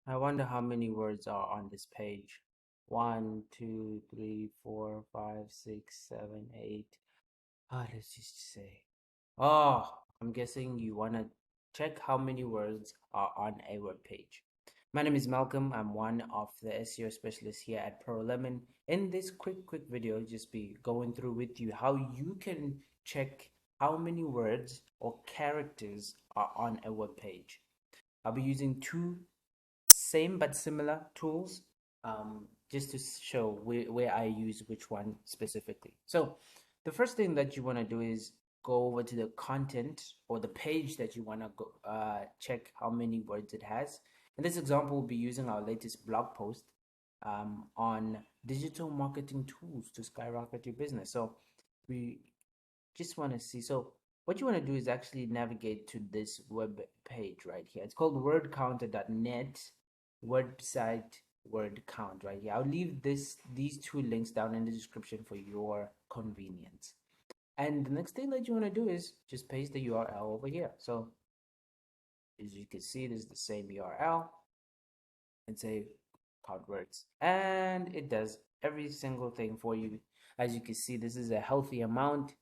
I wonder how many words are on this page. One, two, three, four, five, six, seven, eight. Let's just say. Oh, I'm guessing you want to check how many words are on a web page. My name is Malcolm. I'm one of the SEO specialists here at ProLemon. In this quick video, I'll just be going through with you how you can check how many words or characters are on a web page. I'll be using two same but similar tools, just to show where I use which one specifically. So the first thing that you want to do is go over to the content or the page that you want to go check how many words it has. In this example, we'll be using our latest blog post on digital marketing tools to skyrocket your business. So we just want to see. So what you want to do is actually navigate to this web page right here. It's called wordcounter.net website word count right here. I'll leave these two links down in the description for your convenience. And the next thing that you want to do is just paste the URL over here. So as you can see, this is the same URL and say count words, and it does every single thing for you. As you can see, this is a healthy amount.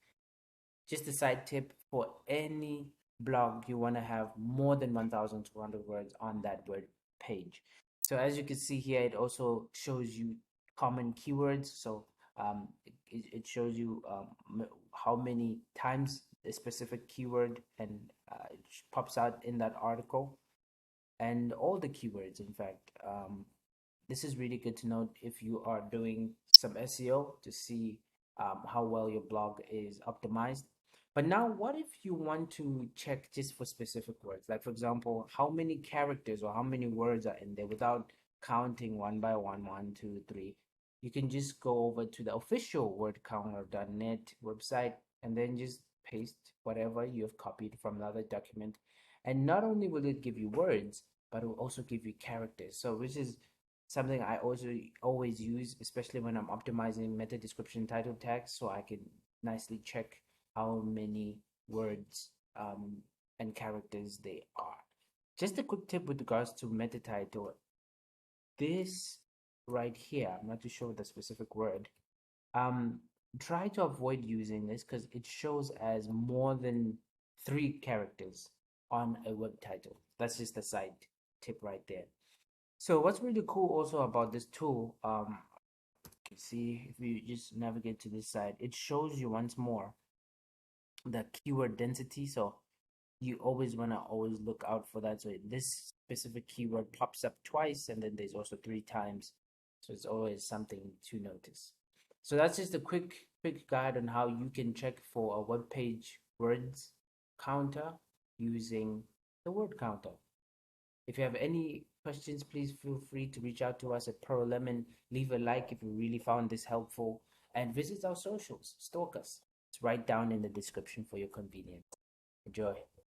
Just a side tip: for any blog, you want to have more than 1,200 words on that word page. So as you can see here, it also shows you common keywords. So it shows you how many times a specific keyword, and it pops out in that article, and all the keywords. In fact, this is really good to know if you are doing some SEO to see how well your blog is optimized. But now, what if you want to check just for specific words? Like, for example, how many characters or how many words are in there without counting one by one, one, two, three. You can just go over to the official wordcounter.net website and then just paste whatever you have copied from another document. And not only will it give you words, but it will also give you characters. So, which is something I also always use, especially when I'm optimizing meta description title tags, so I can nicely check how many words and characters they are. Just a quick tip with regards to meta title. This right here, I'm not too sure the specific word. Try to avoid using this because it shows as more than 3 characters on a web title. That's just a side tip right there. So what's really cool also about this tool, you see, if you just navigate to this side, it shows you once more the keyword density. So you always want to always look out for that. So this specific keyword pops up twice, and then there's also 3 times. So it's always something to notice. So that's just a quick guide on how you can check for a web page words counter using the word counter. If you have any questions, please feel free to reach out to us at ProLemon. Leave a like if you really found this helpful, and visit our socials. Stalk us. It's right down in the description for your convenience. Enjoy.